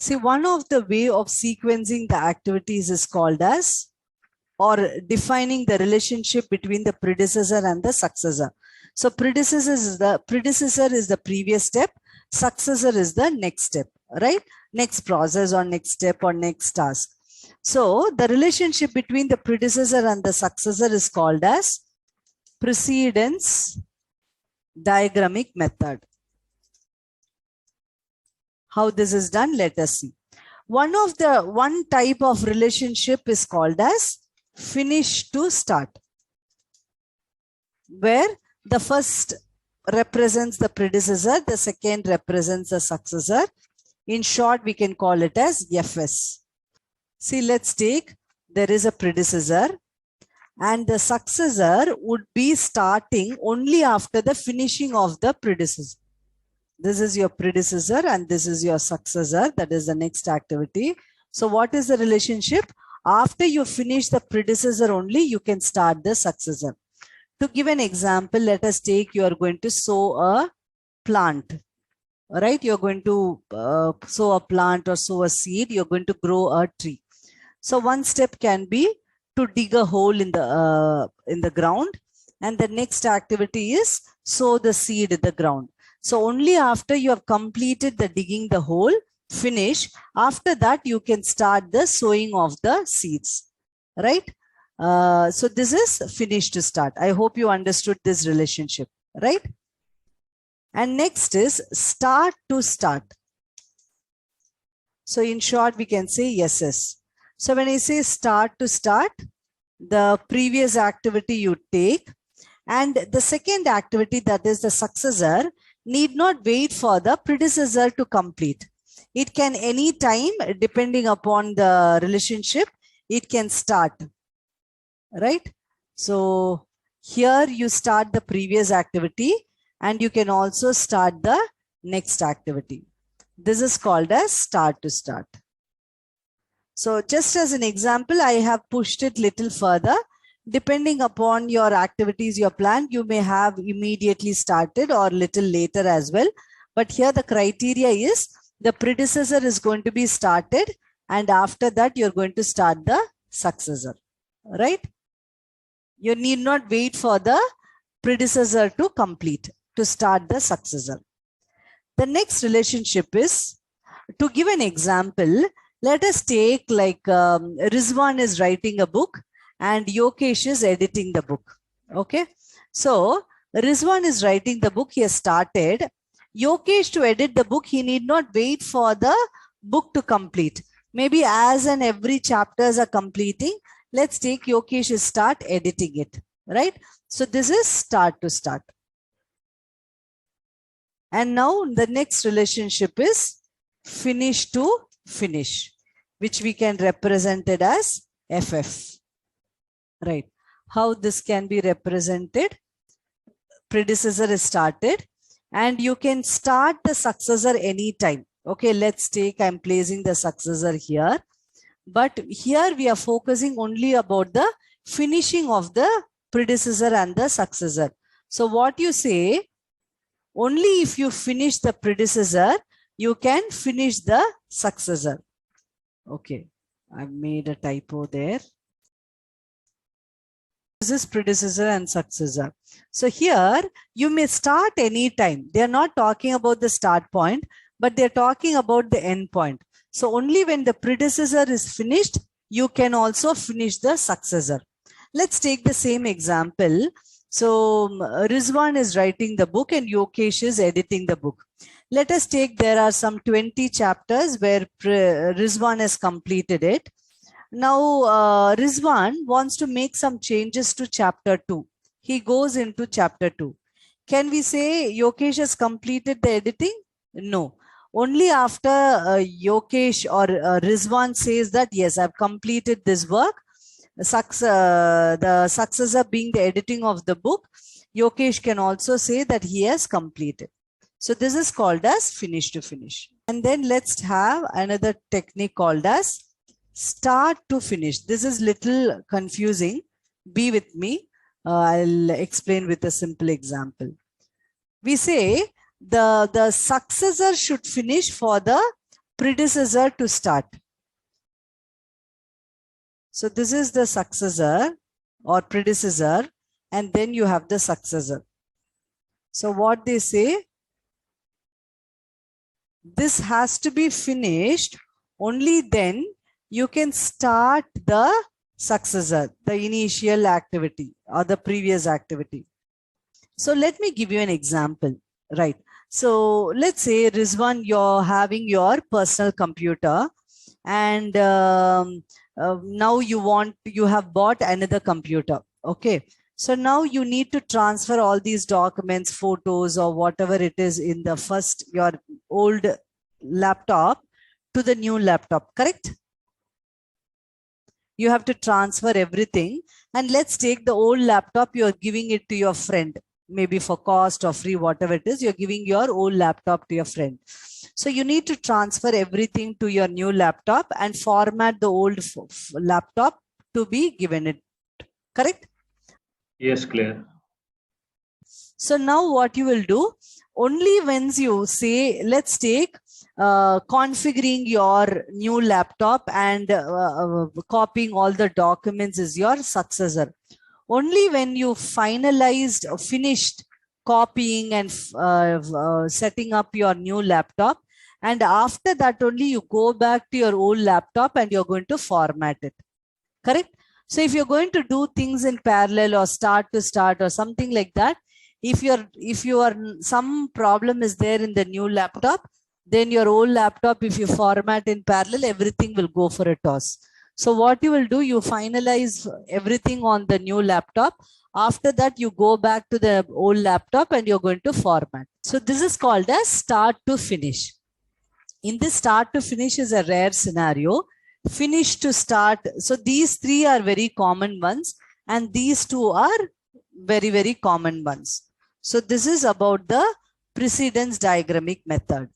See, one of the way of sequencing the activities is called as, or defining the relationship between the predecessor and the successor. So predecessor is the previous step, successor is the next step, right? Next process or next step or next task. So the relationship between the predecessor and the successor is called as precedence diagrammatic method. How this is done, let us see. One type of relationship is called as finish to start, where the first represents the predecessor, the second represents the successor. In short, we can call it as FS. See, let's take, there is a predecessor and the successor would be starting only after the finishing of the predecessor. This is your predecessor and this is your successor. That is the next activity. So what is the relationship? After you finish the predecessor only, you can start the successor. To give an example, let us take, you are going to sow a plant. All right, you're going to sow a plant or sow a seed. You're going to grow a tree. So one step can be to dig a hole in the ground, and the next activity is sow the seed in the ground. So only after you have completed the digging the hole, finish, after that you can start the sowing of the seeds, right? So this is finish to start. I hope you understood this relationship, right? And next is start to start. So in short, we can say SS. So when I say start to start, the previous activity you take, and the second activity, that is the successor, need not wait for the predecessor to complete. It can any time, depending upon the relationship, it can start, right? So here you start the previous activity and you can also start the next activity. This is called as start to start. So just as an example, I have pushed it little further. Depending upon your activities, your plan, you may have immediately started or little later as well. But here the criteria is the predecessor is going to be started and after that you're going to start the successor, right? You need not wait for the predecessor to complete to start the successor. The next relationship is, to give an example, let us take like Rizwan is writing a book and Yokesh is editing the book. Okay. So Rizwan is writing the book. He has started. Yokesh, to edit the book, he need not wait for the book to complete. Maybe as and every chapters are completing, let's take Yokesh is start editing it, right? So this is start to start. And now the next relationship is finish to finish, which we can represent it as FF. Right. How this can be represented? Predecessor is started and you can start the successor anytime. Okay, let's take, I'm placing the successor here. But here we are focusing only about the finishing of the predecessor and the successor. So what you say, only if you finish the predecessor, you can finish the successor. Okay, I've made a typo there. This is predecessor and successor. So here you may start anytime. They are not talking about the start point, but they're talking about the end point. So only when the predecessor is finished, you can also finish the successor. Let's take the same example. So Rizwan is writing the book and Yokesh is editing the book. Let us take, there are some 20 chapters where Rizwan has completed it. Now, Rizwan wants to make some changes to chapter 2. He goes into chapter 2. Can we say Yokesh has completed the editing? No. Only after Yokesh or Rizwan says that, yes, I've completed this work, the successor being the editing of the book, Yokesh can also say that he has completed. So this is called as finish to finish. And then let's have another technique called as start to finish. This is little confusing. Be with me. I'll explain with a simple example. We say the successor should finish for the predecessor to start. So this is the successor or predecessor, and then you have the successor. So what they say, this has to be finished, only then you can start the successor, the initial activity or the previous activity. So let me give you an example, right? So let's say, Rizwan, you're having your personal computer, and now you have bought another computer. Okay. So now you need to transfer all these documents, photos, or whatever it is in the your old laptop to the new laptop, correct? You have to transfer everything. And let's take the old laptop, you're giving it to your friend, maybe for cost or free, whatever it is, you're giving your old laptop to your friend. So you need to transfer everything to your new laptop and format the old laptop to be given it, correct? Yes, clear. So now what you will do, only when you say, let's take configuring your new laptop and copying all the documents is your successor. Only when you finished copying and setting up your new laptop, and after that only you go back to your old laptop and you're going to format it, correct? So if you're going to do things in parallel or start to start or something like that, if some problem is there in the new laptop, then your old laptop, if you format in parallel, everything will go for a toss. So what you will do, you finalize everything on the new laptop. After that, you go back to the old laptop and you're going to format. So this is called as start to finish. In this start to finish is a rare scenario. Finish to start. So these three are very common ones, and these two are very, very common ones. So this is about the precedence diagrammatic method.